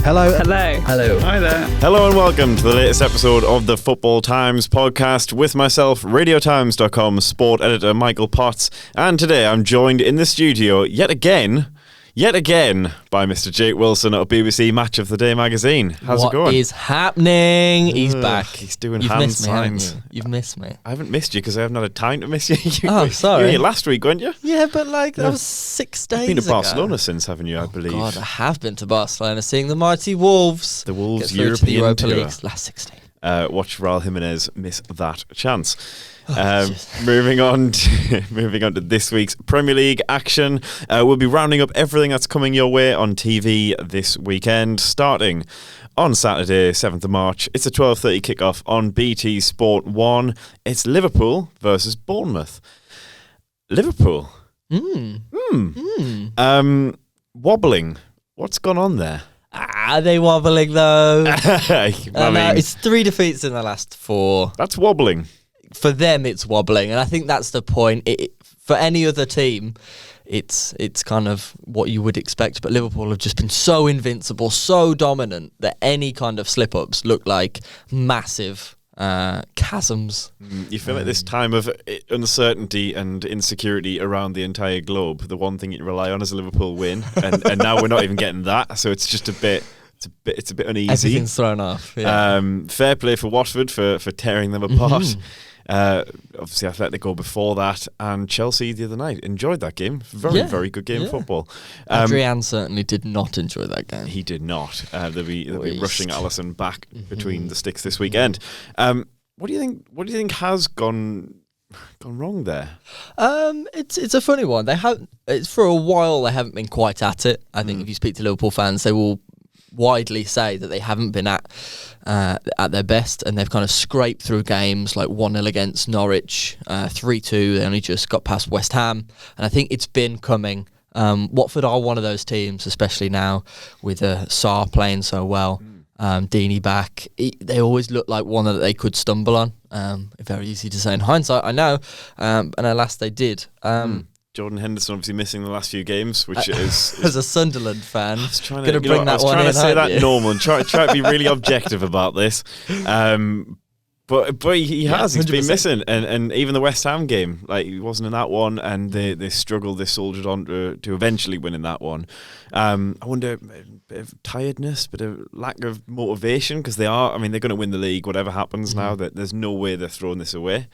Hello. Hello. Hello. Hi there. Hello and welcome to the latest episode of the Football Times podcast with myself, RadioTimes.com sport editor Michael Potts. And today I'm joined in the studio yet again by Mr. Jake Wilson of BBC Match of the Day magazine. How's it going? What is happening? He's back. He's doing You've hand missed me, signs. haven't you? You've missed me. I haven't missed you because I haven't had time to miss you. Oh, sorry. You were here last week, weren't you? Yeah, but that was 6 days ago. You've been to Barcelona since, haven't you, I believe? God, I have been to Barcelona seeing the mighty Wolves. The Wolves get through to the European Europa tour. League's last 16. Watch Raul Jimenez miss that chance. Oh, moving on to this week's Premier League action. We'll be rounding up everything that's coming your way on TV this weekend, starting on Saturday, 7th of March. It's a 12:30 kickoff on BT Sport 1. It's Liverpool versus Bournemouth. Liverpool. Wobbling. What's gone on there? Are they wobbling though? I mean, It's 3 defeats in the last 4. that's wobbling. For them, it's wobbling, and I think that's the point. For any other team, it's kind of what you would expect. But Liverpool have just been so invincible, so dominant that any kind of slip-ups look like massive chasms. You feel like this time of uncertainty and insecurity around the entire globe, the one thing you can rely on is a Liverpool win, and now we're not even getting that, so it's just a bit uneasy. Everything's thrown off. Yeah. Fair play for Watford for tearing them apart. Obviously Atletico before that, and Chelsea the other night. Enjoyed that game. Very good game of football. Adrian certainly did not enjoy that game. He did not. They'll be rushing Alisson back between the sticks this weekend. What do you think has gone wrong there? It's a funny one. It's for a while they haven't been quite at it. I think if you speak to Liverpool fans, they will widely say that they haven't been at their best, and they've kind of scraped through games like 1-0 against Norwich, 3-2. They only just got past West Ham, and I think it's been coming. Watford are one of those teams, especially now with Sarr playing so well. Deeney back, they always look like one that they could stumble on. Very easy to say in hindsight, I know, and alas they did. Jordan Henderson obviously missing the last few games, which is as a Sunderland fan, I was trying to bring that one in. I was trying to say that you? normal and try to be really objective about this. But he has. He's been 100%. missing, and even the West Ham game, like he wasn't in that one, and they struggled. They soldiered on to eventually win in that one. I wonder, a bit of tiredness, bit of lack of motivation, because they're going to win the league, whatever happens now. That there's no way they're throwing this away.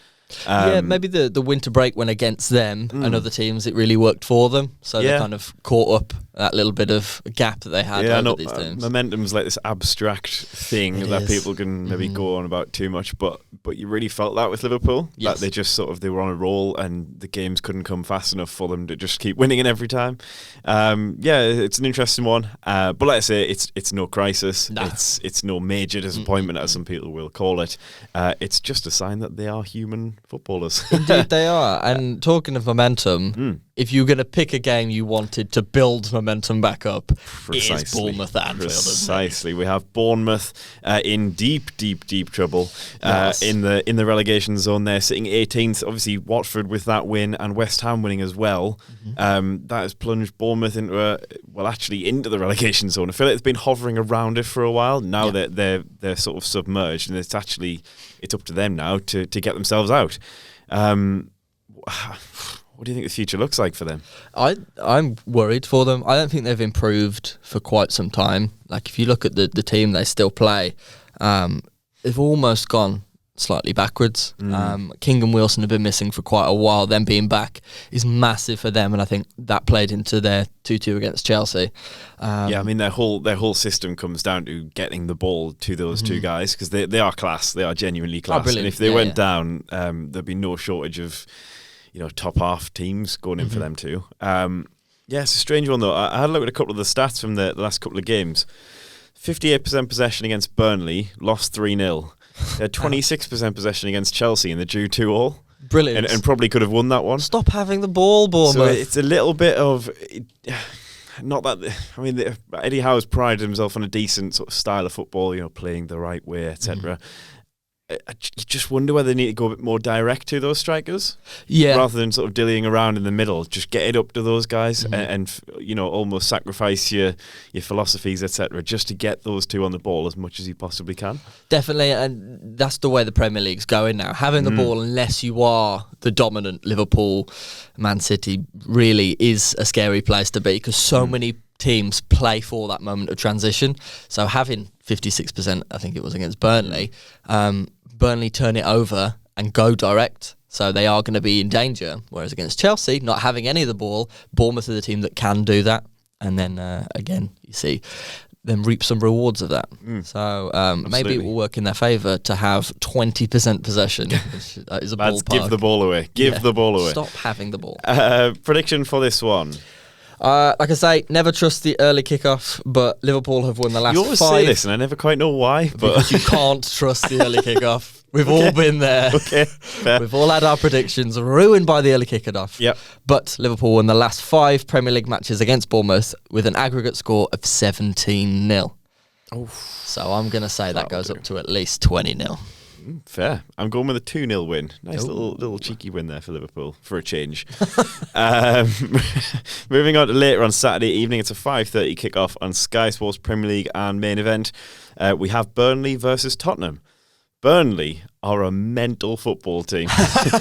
Maybe the winter break went against them and other teams. It really worked for them, so they kind of caught up that little bit of gap that they had over these teams. Momentum's like this abstract thing that people can maybe go on about too much, but you really felt that with Liverpool, that they just they were on a roll, and the games couldn't come fast enough for them to just keep winning it every time. It's an interesting one, but like I say, it's no crisis. Nah. It's no major disappointment, as some people will call it. It's just a sign that they are human footballers. Indeed they are. And talking of momentum, if you were going to pick a game you wanted to build momentum back up, it's Bournemouth at Anfield. Precisely. We have Bournemouth in deep trouble in the relegation zone. They're sitting 18th. Obviously Watford with that win and West Ham winning as well. That has plunged Bournemouth into the relegation zone. I feel like it's been hovering around it for a while. Now that they're sort of submerged, and it's up to them now to get themselves out. What do you think the future looks like for them? I'm worried for them. I don't think they've improved for quite some time. Like, if you look at the team they still play, they've almost gone slightly backwards. King and Wilson have been missing for quite a while. Them being back is massive for them, and I think that played into their 2-2 against Chelsea. Their whole system comes down to getting the ball to those two guys, because they are class. They are genuinely class. And if they went down, there'd be no shortage of top half teams going in for them too. It's a strange one though. I had a look at a couple of the stats from the last couple of games. 58% possession against Burnley, lost 3-0. They had 26% possession against Chelsea, and they drew 2-2. Brilliant. And probably could have won that one. Stop having the ball, Bournemouth. So it's a little bit of... Not that... Eddie Howe's prided himself on a decent sort of style of football, playing the right way, etc. you just wonder whether they need to go a bit more direct to those strikers, rather than sort of dillying around in the middle. Just get it up to those guys and almost sacrifice your philosophies, etc., just to get those two on the ball as much as you possibly can. Definitely, and that's the way the Premier League's going now. Having the ball, unless you are the dominant Liverpool, Man City, really is a scary place to be, because so many teams play for that moment of transition. So having 56%, I think it was against Burnley, Burnley turn it over and go direct, so they are going to be in danger. Whereas against Chelsea, not having any of the ball, Bournemouth are the team that can do that, and then again you see them reap some rewards of that. So maybe it will work in their favour to have 20% possession, which is a ballpark. Give the ball away. Give the ball away. Stop having the ball. Prediction for this one. Like I say, never trust the early kickoff, but Liverpool have won the last 5. You always say this, and I never quite know why. But because you can't trust the early kickoff. We've all been there. Okay, fair. We've all had our predictions ruined by the early kickoff. Yep. But Liverpool won the last 5 Premier League matches against Bournemouth with an aggregate score of 17-0. So I'm going to say that goes up to at least 20-0. Fair. I'm going with a 2-0 win. Nice little cheeky win there for Liverpool, for a change. Moving on to later on Saturday evening, it's a 5:30 kickoff on Sky Sports Premier League and main event. We have Burnley versus Tottenham. Burnley are a mental football team.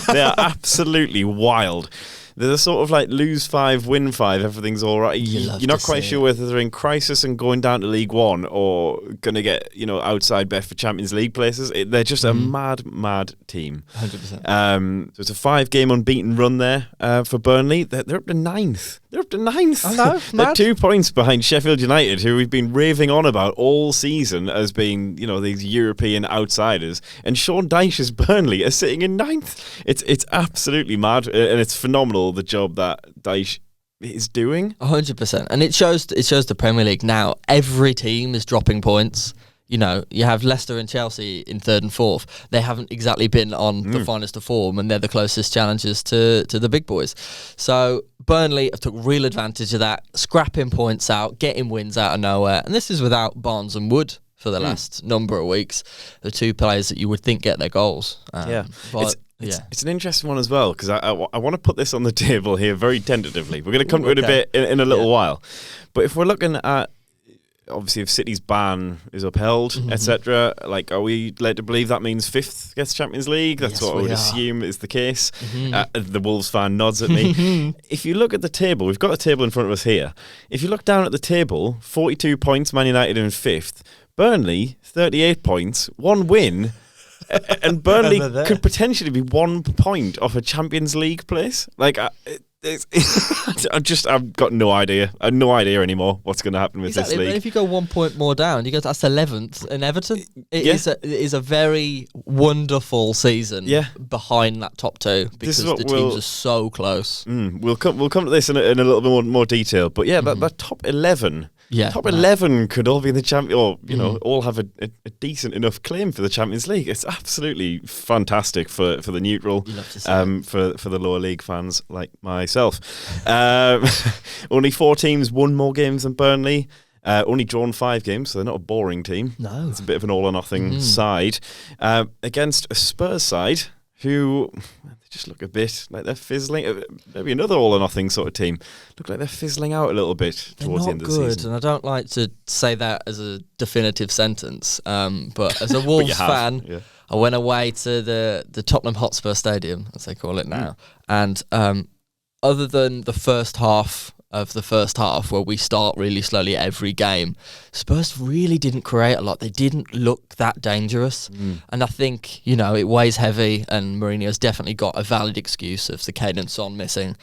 They are absolutely wild. They're the sort of like lose 5, win 5, everything's all right. You're not quite sure whether they're in crisis and going down to League One or going to get, outside bet for Champions League places. They're just a mad team. 100%. So it's a 5-game unbeaten run there for Burnley. They're up to 9th. I know, They're 2 points behind Sheffield United, who we've been raving on about all season as being, these European outsiders. And Sean Dyche's Burnley are sitting in 9th. It's absolutely mad, and it's phenomenal the job that Dyche is doing. 100%. And it shows the Premier League now. Every team is dropping points. You have Leicester and Chelsea in 3rd and 4th. They haven't exactly been on the finest of form, and they're the closest challengers to the big boys. So Burnley have took real advantage of that, scrapping points out, getting wins out of nowhere. And this is without Barnes and Wood for the last number of weeks. The 2 players that you would think get their goals. It's an interesting one as well, because I want to put this on the table here very tentatively. We're going to come to it a bit in a little while. But if we're looking at, obviously, if City's ban is upheld, etc., are we led to believe that means 5th gets Champions League? That's what I would assume is the case. The Wolves fan nods at me. If you look at the table, we've got a table in front of us here. If you look down at the table, 42 points, Man United in 5th. Burnley, 38 points, 1 win. And Burnley could potentially be 1 point off a Champions League place. I've got no idea. I have no idea anymore what's going to happen with this league. But if you go 1 point more down, you go that's 11th in Everton. It is a very wonderful season behind that top 2, because the teams are so close. We'll come to this in a little bit more detail. But that top 11. Top 11 could all be in the champion, or all have a decent enough claim for the Champions League. It's absolutely fantastic for the neutral, for the lower league fans like myself. Only 4 teams won more games than Burnley. Only drawn 5 games, so they're not a boring team. No, it's a bit of an all or nothing side against a Spurs side who just look a bit like they're fizzling. Maybe another all or nothing sort of team. Look like they're fizzling out a little bit towards the end of the season. And I don't like to say that as a definitive sentence, but as a Wolves fan, I went away to the Tottenham Hotspur Stadium, as they call it now, and other than the first half of the first half, where we start really slowly every game, Spurs really didn't create a lot. They didn't look that dangerous. And I think, it weighs heavy, and Mourinho's definitely got a valid excuse of the Kane and Son missing.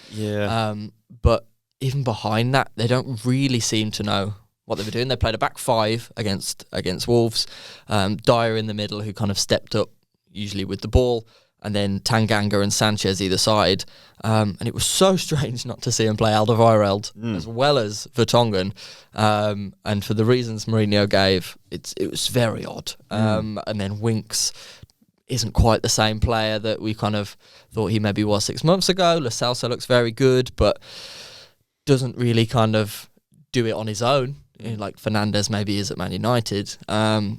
But even behind that, they don't really seem to know what they were doing. They played a back 5 against Wolves. Dyer in the middle, who kind of stepped up, usually with the ball, and then Tanganga and Sanchez either side. And it was so strange not to see him play Alderweireld as well as Vertonghen. And for the reasons Mourinho gave, it was very odd. And then Winks isn't quite the same player that we kind of thought he maybe was 6 months ago. Lo Celso looks very good, but doesn't really kind of do it on his own. like Fernandes maybe is at Man United.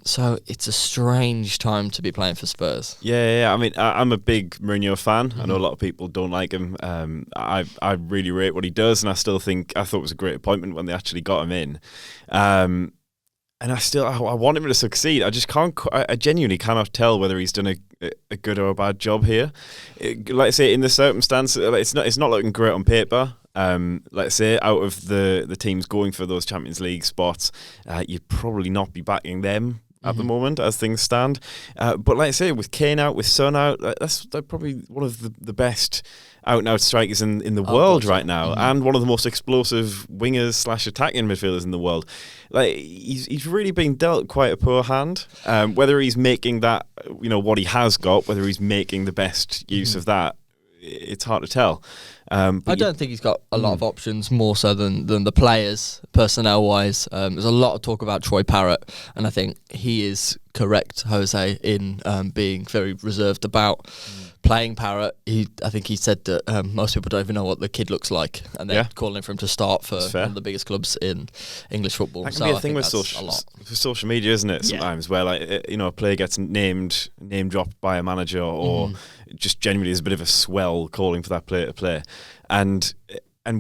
So it's a strange time to be playing for Spurs. Yeah. I mean, I'm a big Mourinho fan. I know a lot of people don't like him. I really rate what he does, and I thought it was a great appointment when they actually got him in. And I want him to succeed. I just can't. I genuinely cannot tell whether he's done a good or a bad job here. Like I say, in the circumstance, it's not looking great on paper. Let's say out of the teams going for those Champions League spots, you'd probably not be backing them at the moment as things stand. But like I say, with Kane out, with Son out, that's probably one of the best out-and-out strikers in the world right now, and one of the most explosive wingers / attacking midfielders in the world. Like he's really been dealt quite a poor hand. Whether he's making that, what he has got, whether he's making the best use of that, it's hard to tell. I don't think he's got a lot of options, more so than the players, personnel-wise. There's a lot of talk about Troy Parrott, and I think he is correct, Jose, in being very reserved about playing Parrott. I think he said that most people don't even know what the kid looks like, and they're calling for him to start for one of the biggest clubs in English football. That can be a thing with social media, isn't it? Sometimes where a player gets name dropped by a manager, or just genuinely is a bit of a swell calling for that player to play, and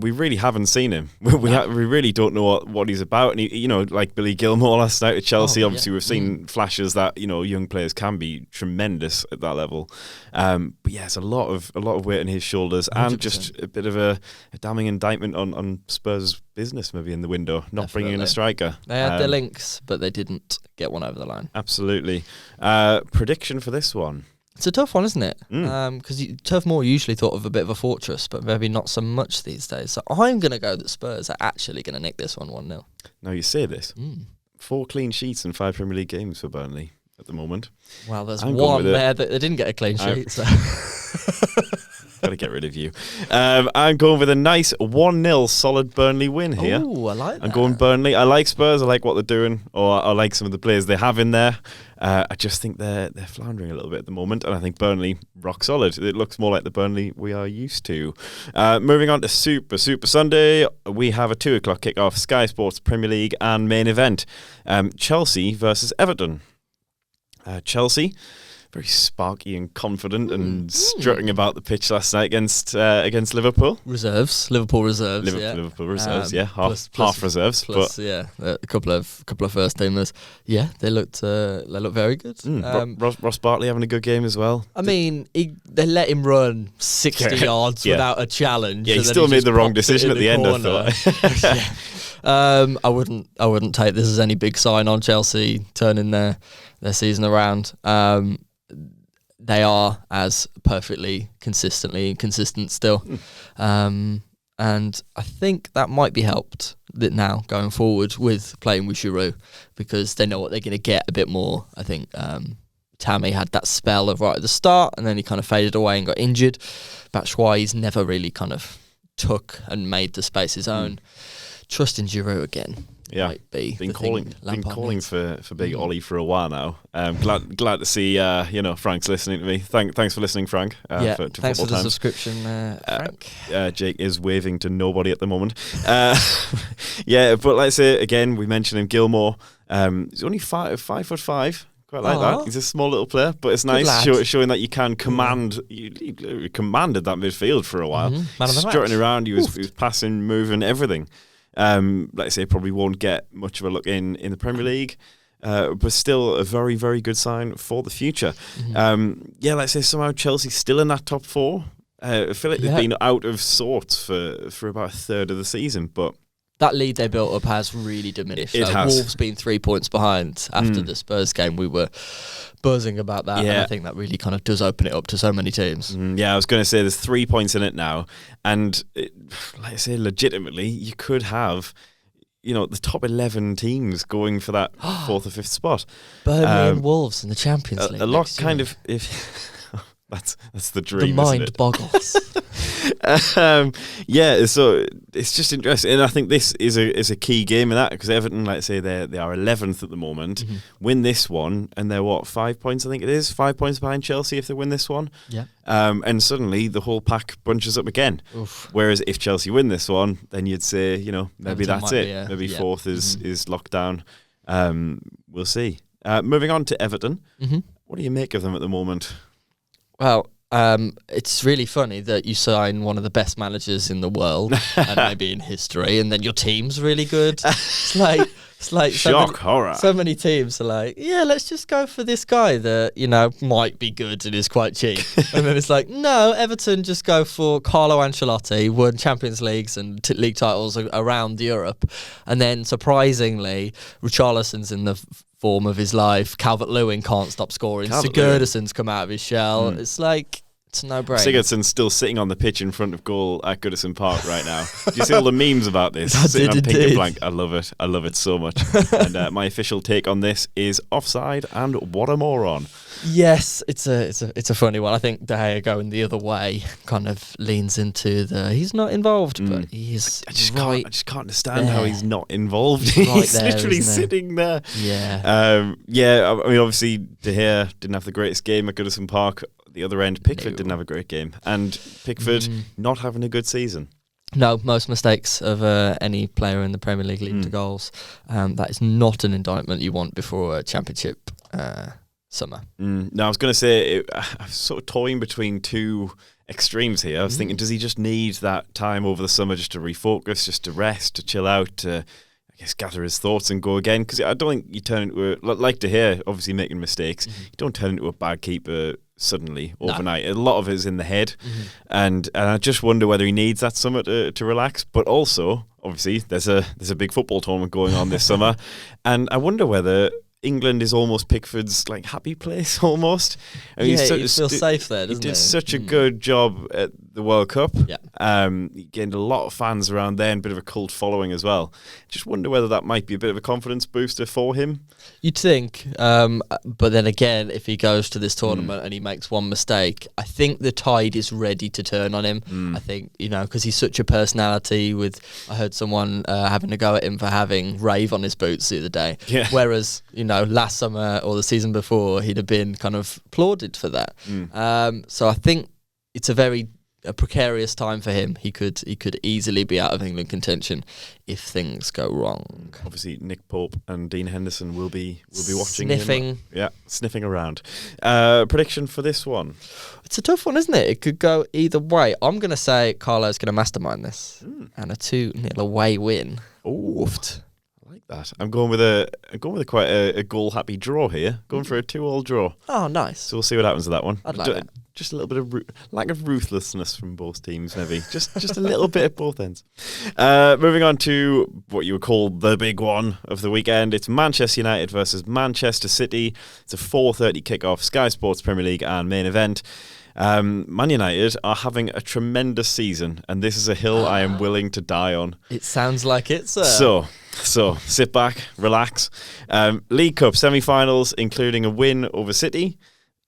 we really haven't seen him. We really don't know what he's about. And he, like Billy Gilmour last night at Chelsea. Obviously, we've seen flashes that young players can be tremendous at that level. But yeah, it's a lot of weight on his shoulders, 100%. And just a bit of a damning indictment on Spurs' business maybe in the window, not bringing in a striker. They had their links, but they didn't get one over the line. Absolutely. Prediction for this one. It's a tough one, isn't it? Because Turf Moor usually thought of a bit of a fortress, but maybe not so much these days. So I'm going to go that Spurs are actually going to nick this one 1-0. Now you say this. 4 clean sheets in 5 Premier League games for Burnley at the moment. Well, there's one there that they didn't get a clean sheet. So. Got to get rid of you. I'm going with a nice 1-0 solid Burnley win here. Oh, I like that. I'm going Burnley. I like Spurs. I like what they're doing, or I like some of the players they have in there. I just think they're floundering a little bit at the moment, and I think Burnley rock solid. It looks more like the Burnley we are used to. Moving on to Super Sunday, we have a 2:00 kickoff, Sky Sports Premier League and main event, Chelsea versus Everton. Chelsea, very sparky and confident and strutting about the pitch last night against Liverpool. Liverpool reserves. Liverpool reserves, half reserves. Plus, a couple of first teamers. Yeah, they looked very good. Ross Barkley having a good game as well. I mean, they let him run 60 yards without a challenge. Yeah, he still made the wrong decision at the end, I thought. I wouldn't take this as any big sign on Chelsea turning their season around. They are as perfectly consistently inconsistent still. And I think that might be helped now going forward with playing with Giroud, because they know what they're going to get a bit more. I think Tammy had that spell of right at the start, and then he kind of faded away and got injured. Batshuayi's never really kind of took and made the space his own. Trusting Giroud again. Yeah, might be been calling for Big Ollie for a while now. Glad to see Frank's listening to me. Thanks for listening, Frank. Thanks for the subscription, Frank. Jake is waving to nobody at the moment. But like I say again, we mentioned him, Gilmour. He's only 5'5". Quite like that. He's a small little player, but it's nice showing that you can command. You commanded that midfield for a while, strutting around. He was passing, moving, everything. Like I say, probably won't get much of a look in the Premier League, but still a very, very good sign for the future. Like I say, somehow Chelsea's still in that top 4. I feel like they've been out of sorts for about a third of the season, but that lead they built up has really diminished. It has. Wolves being 3 points behind after the Spurs game. We were buzzing about that, and I think that really kind of does open it up to so many teams. I was going to say there's 3 points in it now, and like I say, legitimately, you could have the top 11 teams going for that 4th or 5th spot. Burnley and Wolves in the Champions League. A lot kind of if. That's the dream. The mind boggles. Yeah, so it's just interesting, and I think this is a key game in that, because Everton, like I say, they are 11th at the moment. Win this one, and they're 5 points? I think it is 5 points behind Chelsea if they win this one. Yeah. And suddenly the whole pack bunches up again. Oof. Whereas if Chelsea win this one, then you'd say, maybe Everton that's it. Maybe fourth is locked down. We'll see. Moving on to Everton. What do you make of them at the moment? Well, it's really funny that you sign one of the best managers in the world and maybe in history, and then your team's really good. It's like shock, horror. So many teams are like, yeah, let's just go for this guy that might be good and is quite cheap, and then it's like, no, Everton just go for Carlo Ancelotti, won Champions Leagues and league titles around Europe, and then surprisingly, Richarlison's in the form of his life. Calvert-Lewin can't stop scoring. Sigurdsson's come out of his shell. It's like, it's a no-brainer. Sigurdsson's still sitting on the pitch in front of goal at Goodison Park right now. Do you see all the memes about this? Sitting on pink and blank. I love it. I love it so much. And my official take on this is offside, and what a moron. Yes, it's a funny one. I think De Gea going the other way kind of leans into he's not involved, but he's I just can't understand there. how he's not involved. He's He's literally sitting there. Yeah. I mean, obviously De Gea didn't have the greatest game at Goodison Park. The other end, Pickford didn't have a great game, and Pickford not having a good season. No, most mistakes of any player in the Premier League lead to goals. That is not an indictment you want before a championship summer. No, I was going to say, I'm sort of toying between two extremes here. I was thinking, does he just need that time over the summer just to refocus, just to rest, to chill out, to, I guess, gather his thoughts and go again? Because I don't think you turn into like De Gea, obviously making mistakes, you don't turn into a bad keeper suddenly, overnight. A lot of it is in the head, and I just wonder whether he needs that summer to relax. But also, obviously, there's a big football tournament going on this summer, and I wonder whether England is almost Pickford's happy place almost. I mean, you feel safe there, doesn't he did such a good job at the World Cup. Yeah. He gained a lot of fans around there and a bit of a cult following as well. Just wonder whether that might be a bit of a confidence booster for him. You'd think, but then again, if he goes to this tournament and he makes one mistake, I think the tide is ready to turn on him. I think, because he's such a personality. I heard someone having a go at him for having rave on his boots the other day. Yeah. Whereas, last summer or the season before, he'd have been kind of applauded for that. So I think it's a precarious time for him. He could easily be out of England contention if things go wrong. Obviously, Nick Pope and Dean Henderson will be watching sniffing. him. Yeah, sniffing around. Prediction for this one? It's a tough one, isn't it? It could go either way. I'm going to say Carlo's going to mastermind this, and a 2-0 away win. Oofed. That. I'm going with quite a goal happy draw here. Going for a 2-2 draw. Oh, nice. So we'll see what happens to that one. I'd like that. Just a little bit of lack of ruthlessness from both teams, maybe. just a little bit at both ends. Moving on to what you would call the big one of the weekend. It's Manchester United versus Manchester City. It's a 4:30 kickoff. Sky Sports Premier League and main event. Man United are having a tremendous season, and this is a hill I am willing to die on. It sounds like it, sir. So sit back, relax. League Cup semi-finals, including a win over City.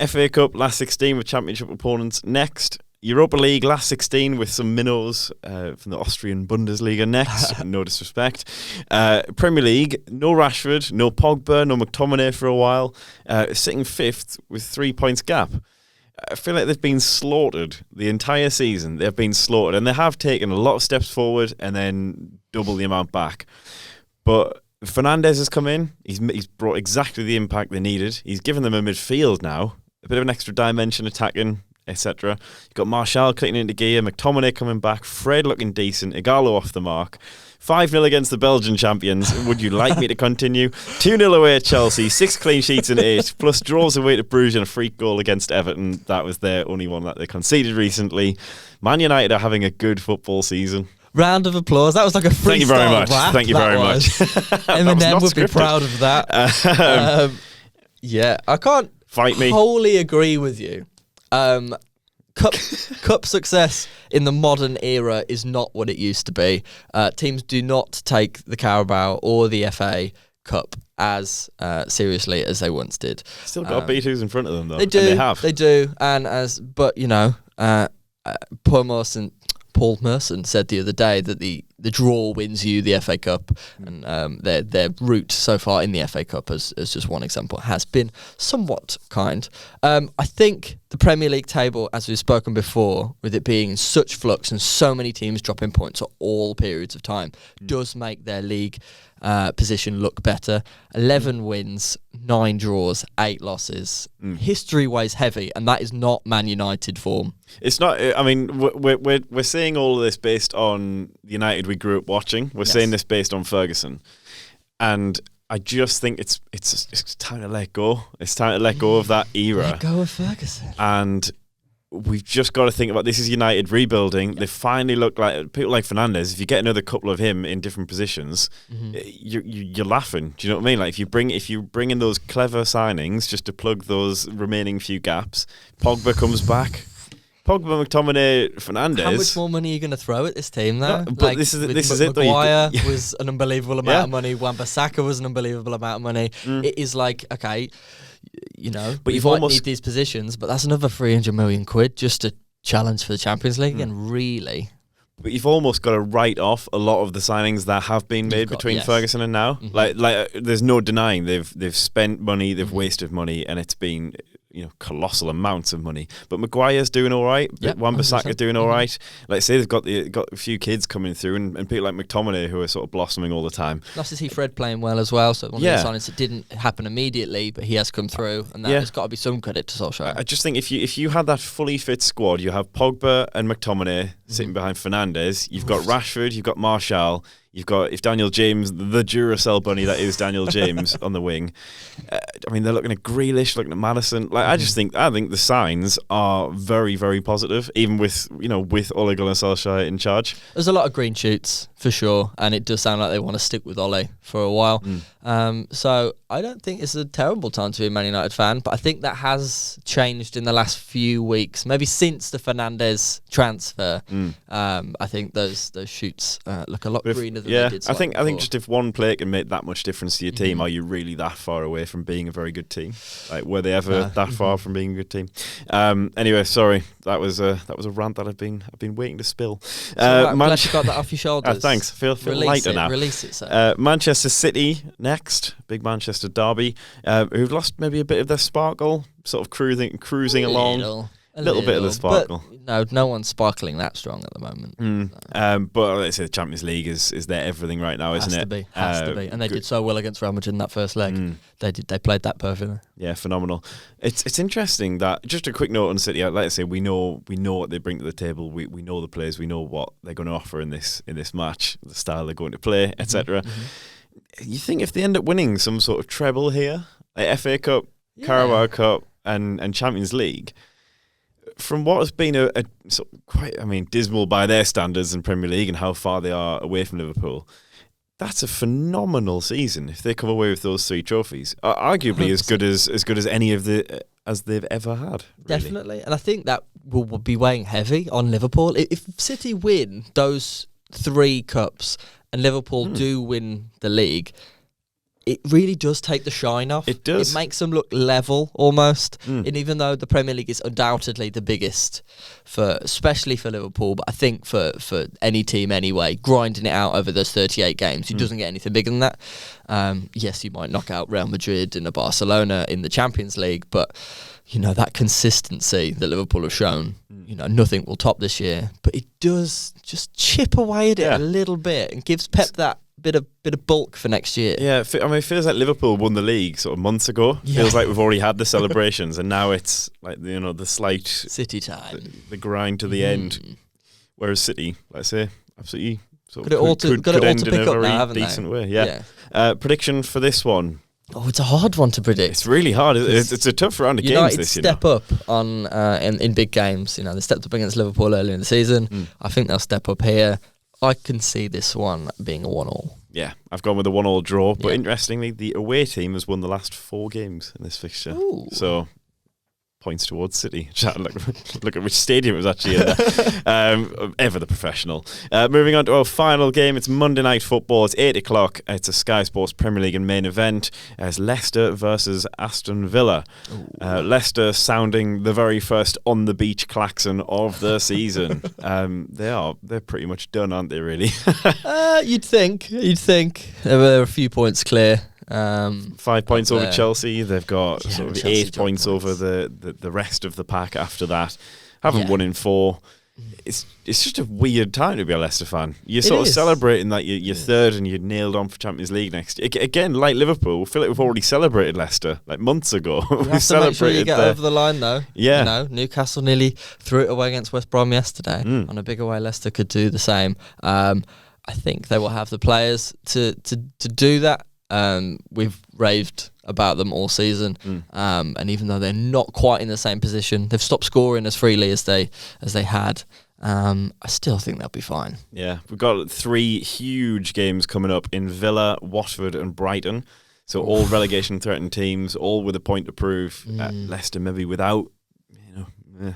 FA Cup last 16 with championship opponents next. Europa League last 16 with some minnows from the Austrian Bundesliga next. No disrespect. Premier League, no Rashford, no Pogba, no McTominay for a while. Sitting 5th with 3 points gap. I feel like they've been slaughtered the entire season. They've been slaughtered, and they have taken a lot of steps forward and then double the amount back. But Fernandes has come in. He's brought exactly the impact they needed. He's given them a midfield now, a bit of an extra dimension attacking, etc. You've got Martial clicking into gear, McTominay coming back, Fred looking decent, Igalo off the mark. 5-0 against the Belgian champions. Would you like me to continue? 2-0 away at Chelsea, 6 clean sheets in 8, plus draws away to Bruges and a freak goal against Everton. That was their only one that they conceded recently. Man United are having a good football season. Round of applause. That was like a freestyle. Thank you very much. Rap. Thank you very much. Eminem would be proud of that. Yeah, I can't wholly agree with you. Cup success in the modern era is not what it used to be. Teams do not take the Carabao or the FA Cup as seriously as they once did. Still got B2s in front of them though. They do. And they have. They do. And Puemos and Paul Merson said the other day that the draw wins you the FA Cup, and their route so far in the FA Cup, as just one example, has been somewhat kind. I think the Premier League table, as we've spoken before, with it being in such flux and so many teams dropping points at all periods of time, does make their league position look better. 11 wins, 9 draws, 8 losses. History weighs heavy, and that is not Man United form. It's not. I mean, we're saying all of this based on the United we grew up watching. We're saying this based on Ferguson, and I just think it's time to let go. It's time to let go of that era. Let go of Ferguson. And we've just got to think about this is United rebuilding. They finally look like people like Fernandes. If you get another couple of him in different positions, you're laughing. Do you know what I mean? Like if you bring in those clever signings just to plug those remaining few gaps, Pogba comes back. Pogba, McTominay, Fernandes. How much more money are you going to throw at this team, though? No, but this is it. Maguire was an unbelievable amount of money. Wan-Bissaka was an unbelievable amount of money. It is like, okay, you know, but you might need these positions, but that's another 300 million quid just to challenge for the Champions League, and really. But you've almost got to write off a lot of the signings that have been made between Ferguson and now. Like, there's no denying they've spent money, they've wasted money, and it's been colossal amounts of money. But Maguire's doing all right. Wan-Bissaka's doing all right. Like I say, they've got a few kids coming through, and people like McTominay who are sort of blossoming all the time. Nice to see Fred playing well as well. So one of the signings that didn't happen immediately, but he has come through, and that has got to be some credit to Solskjaer. I just think if you had that fully fit squad, you have Pogba and McTominay sitting behind Fernandes. You've got Rashford, you've got Martial. You've got, if Daniel James, the Duracell bunny that is Daniel James on the wing. I mean, they're looking at Grealish, looking at Maddison. Like, I think the signs are very, very positive, even with Ole Gunnar Solskjaer in charge. There's a lot of green shoots for sure, and it does sound like they want to stick with Ole for a while. So I don't think it's a terrible time to be a Man United fan, but I think that has changed in the last few weeks, maybe since the Fernandes transfer. I think those shoots look a lot greener than they did. I think just if one player can make that much difference to your team, are you really that far away from being a very good team? Like, were they ever that far from being a good team? Anyway, sorry, that was a rant that I've been waiting to spill. I'm glad you got that off your shoulders. Thanks. Feel lighter now. Release it. So. Manchester City next, big Manchester derby, who've lost maybe a bit of their sparkle, sort of cruising along. A little bit of the sparkle. But no one's sparkling that strong at the moment. But let's say the Champions League is their everything right now, isn't it? Has to be. And they did so well against Real Madrid in that first leg. They played that perfectly. Yeah, phenomenal. It's interesting that, just a quick note on City, like I say, we know what they bring to the table. We know the players, we know what they're going to offer in this match, the style they're going to play, etc. You think if they end up winning some sort of treble here, like FA Cup, Carabao Cup, and Champions League, from what has been a sort of quite, dismal by their standards in Premier League and how far they are away from Liverpool, that's a phenomenal season if they come away with those 3 trophies. Arguably 100%. as good as any of as they've ever had. Really. Definitely, and I think that will be weighing heavy on Liverpool. If City win those 3 cups and Liverpool do win the league, it really does take the shine off. It does. It makes them look level almost. And even though the Premier League is undoubtedly the biggest, especially for Liverpool, but I think for any team anyway, grinding it out over those 38 games, it doesn't get anything bigger than that. Yes, you might knock out Real Madrid and Barcelona in the Champions League, but that consistency that Liverpool have shown, nothing will top this year. But it does just chip away at it a little bit and gives Pep that bit of bulk for next year. Yeah, it feels like Liverpool won the league sort of months ago. Yeah. Feels like we've already had the celebrations, and now it's like the slight City time, the grind to the end. Whereas City, let's say, absolutely sort could end in a very decent way. Yeah. Prediction for this one. Oh, it's a hard one to predict. It's really hard. It's a tough round of games. This step up on in big games. They stepped up against Liverpool earlier in the season. I think they'll step up here. I can see this one being a 1-1. Yeah, I've gone with a 1-1 draw. But interestingly, the away team has won the last 4 games in this fixture. Ooh. So points towards City. Look at which stadium it was actually in. Ever the professional. Moving on to our final game. It's Monday Night Football. It's 8 o'clock. It's a Sky Sports Premier League and main event. It's Leicester versus Aston Villa. Leicester sounding the very first on the beach klaxon of the season. They're pretty much done, aren't they? Really? You'd think they're a few points clear. 5 points over Chelsea. They've got sort of Chelsea 8 points over the rest of the pack after that. Haven't won in 4. It's just a weird time to be a Leicester fan. You're sort of celebrating that you're third and you're nailed on for Champions League next year. Again, like Liverpool, I feel like we've already celebrated Leicester like months ago. You have to make sure you get over the line though. Yeah. You know, Newcastle nearly threw it away against West Brom yesterday. On a big away, Leicester could do the same. I think they will have the players to do that. We've raved about them all season, and even though they're not quite in the same position, they've stopped scoring as freely as they had. I still think they'll be fine. Yeah, we've got 3 huge games coming up in Villa, Watford, and Brighton. So all relegation threatened teams, all with a point to prove. Leicester maybe without.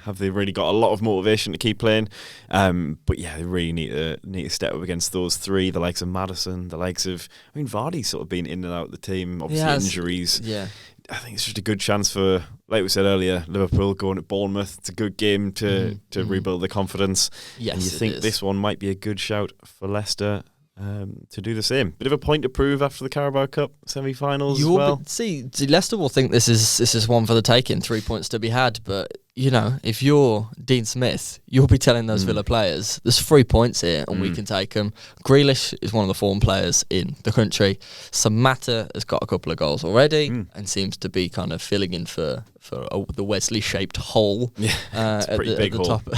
Have they really got a lot of motivation to keep playing? But yeah, they really need to step up against those 3. The likes of Maddison, the likes of Vardy's sort of been in and out of the team. Obviously injuries. Yeah, I think it's just a good chance for, like we said earlier, Liverpool going to Bournemouth. It's a good game to rebuild the confidence. Yes, and you think this one might be a good shout for Leicester to do the same. Bit of a point to prove after the Carabao Cup semi-finals as well. See, Leicester will think this is one for the taking. 3 points to be had, but if you're Dean Smith, you'll be telling those Villa players, there's 3 points here and we can take them. Grealish is one of the form players in the country. Samatta has got a couple of goals already and seems to be kind of filling in for the Wesley-shaped hole. Yeah, it's a pretty big at the hole. top.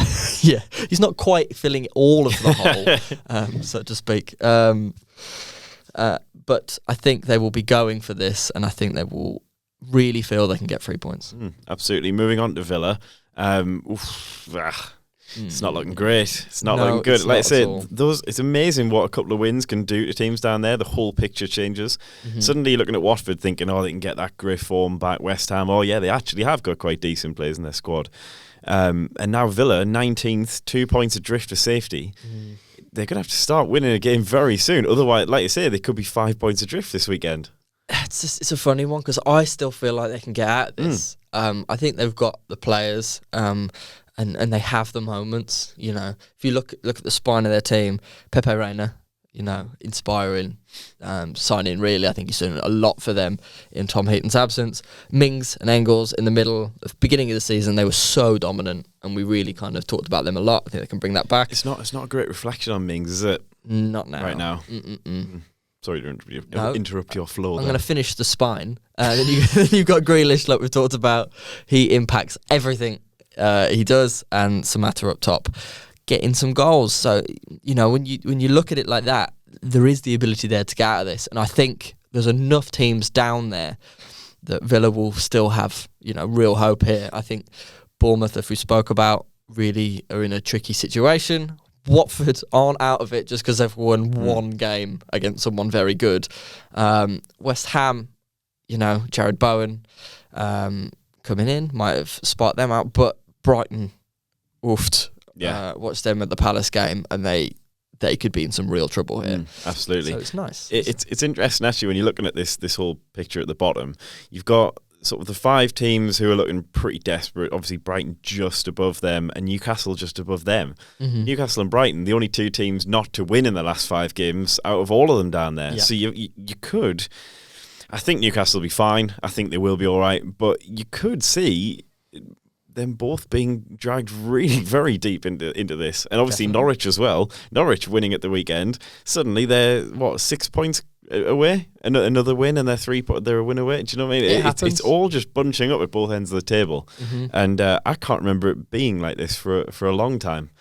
Yeah, he's not quite filling all of the hole, so to speak. But I think they will be going for this, and I think they will really feel they can get 3 points. Absolutely. Moving on to Villa. It's not looking great. It's not looking good. Like I say, it's amazing what a couple of wins can do to teams down there. The whole picture changes. Suddenly you're looking at Watford thinking, they can get that great form back. West Ham, they actually have got quite decent players in their squad. And now Villa, 19th, 2 points adrift to safety. They're going to have to start winning a game very soon. Otherwise, like you say, they could be 5 points adrift this weekend. It's a funny one because I still feel like they can get out of this. I think they've got the players and they have the moments. If you look at the spine of their team, Pepe Reina, inspiring signing. Really, I think he's doing a lot for them in Tom Heaton's absence. Mings and Engels in the middle. At the beginning of the season, they were so dominant, and we really kind of talked about them a lot. I think they can bring that back. It's not a great reflection on Mings, is it? Not now. Right now. Sorry to interrupt your flow. I'm going to finish the spine. Then you've got Grealish, like we've talked about. He impacts everything he does, and Samatta up top, getting some goals. So when you look at it like that, there is the ability there to get out of this, and I think there's enough teams down there that Villa will still have real hope here. I think Bournemouth, if we spoke about, really are in a tricky situation. Watford aren't out of it just because they've won one game against someone very good. West Ham, Jared Bowen coming in might have sparked them out, but Brighton, watched them at the Palace game, and they could be in some real trouble here. Absolutely. So it's nice. It's interesting actually when you're looking at this whole picture at the bottom. You've got sort of the 5 teams who are looking pretty desperate. Obviously, Brighton just above them and Newcastle just above them. Newcastle and Brighton, the only 2 teams not to win in the last 5 games out of all of them down there. Yeah. So you could... I think Newcastle will be fine. I think they will be all right. But you could see them both being dragged really very deep into this. And obviously Norwich as well. Norwich winning at the weekend. Suddenly they're, 6 points away? Another win and they're a win away. Do you know what I mean? It's all just bunching up at both ends of the table. And I can't remember it being like this for a long time.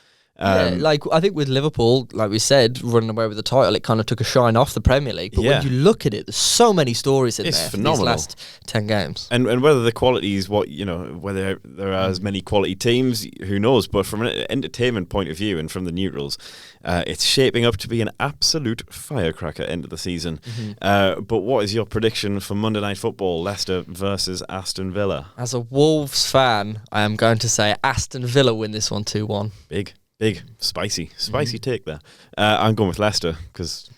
Like I think with Liverpool, like we said, running away with the title, it kind of took a shine off the Premier League. But when you look at it, there's so many stories in there phenomenal. For these last 10 games. And whether the quality is whether there are as many quality teams, who knows? But from an entertainment point of view and from the neutrals, it's shaping up to be an absolute firecracker end of the season. Mm-hmm. But what is your prediction for Monday Night Football, Leicester versus Aston Villa? As a Wolves fan, I am going to say Aston Villa win this one 2-1. Big, spicy take there. I'm going with Leicester because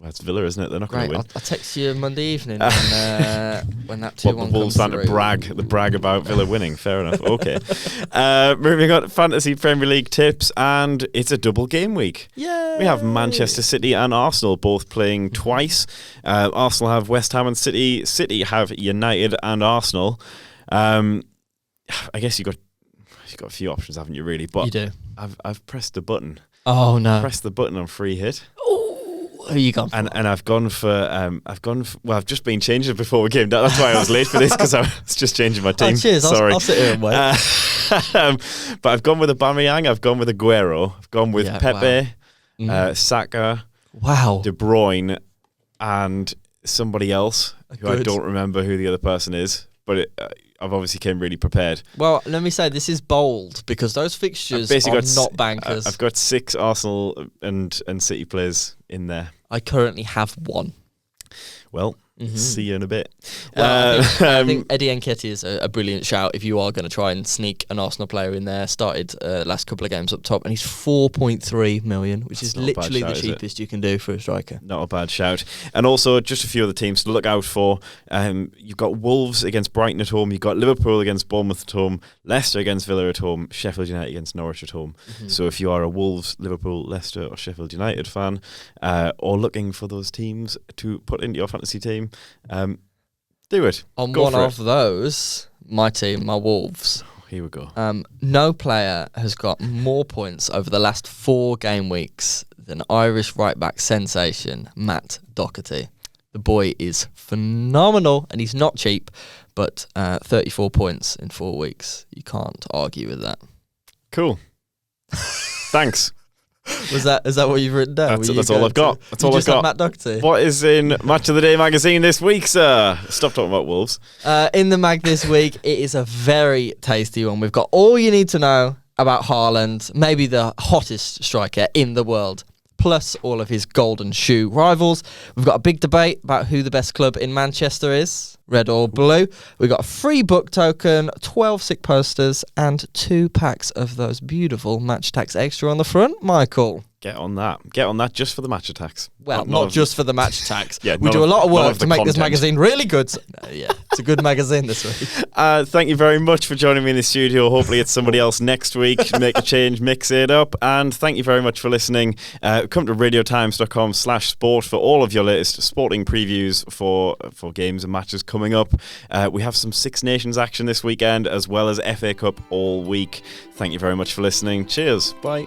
it's Villa, isn't it? They're not going to win. I'll text you Monday evening when that 2-1 comes through. The Wolves stand to brag about Villa winning. Fair enough. Okay. Moving on to Fantasy Premier League tips, and it's a double game week. Yay! We have Manchester City and Arsenal both playing twice. Arsenal have West Ham and City. City have United and Arsenal. I guess you've got a few options, haven't you? Really, but you do. I've pressed the button. Oh no! Pressed the button on free hit. Who you gone for? And I've gone for well, I've just been changing it before we came down. That's why I was late for this, because I was just changing my team. Oh, cheers! Sorry. I'll sit here and wait. But I've gone with Aubameyang. I've gone with Aguero. I've gone with Pepe, Saka, De Bruyne, and somebody else who I don't remember who the other person is. But I've obviously came really prepared. Well, let me say this is bold because those fixtures are not bankers. I've got 6 Arsenal and City players in there. I currently have 1. Well, see you in a bit. Well, I think Eddie Nketiah is a brilliant shout if you are going to try and sneak an Arsenal player in there. Started last couple of games up top, and he's 4.3 million, which is literally the cheapest you can do for a striker. Not a bad shout. And also, just a few other teams to look out for. You've got Wolves against Brighton at home. You've got Liverpool against Bournemouth at home. Leicester against Villa at home. Sheffield United against Norwich at home. So if you are a Wolves, Liverpool, Leicester or Sheffield United fan, or looking for those teams to put into your fantasy team, do it. On one of those, my team, my Wolves. Here we go. No player has got more points over the last 4 game weeks than Irish right-back sensation Matt Doherty. The boy is phenomenal, and he's not cheap, but 34 points in 4 weeks. You can't argue with that. Cool. Thanks. Is that what you've written down? That's all I've got. That's all I've got. Matt Doherty. What is in Match of the Day magazine this week, sir? Stop talking about Wolves. In the mag this week, it is a very tasty one. We've got all you need to know about Haaland, maybe the hottest striker in the world, plus all of his golden shoe rivals. We've got a big debate about who the best club in Manchester is, red or blue. We've got a free book token, 12 sick posters, and 2 packs of those beautiful Match Attacks Extra on the front. Michael. Get on that just for the Match Attacks. Well, not just for the Match Attacks. Yeah, we do a lot of work to make this magazine really good. So, it's a good magazine this week. Thank you very much for joining me in the studio. Hopefully it's somebody else next week. Make a change, mix it up. And thank you very much for listening. Come to radiotimes.com/sport for all of your latest sporting previews for games and matches coming up. We have some Six Nations action this weekend, as well as FA Cup all week. Thank you very much for listening. Cheers. Bye.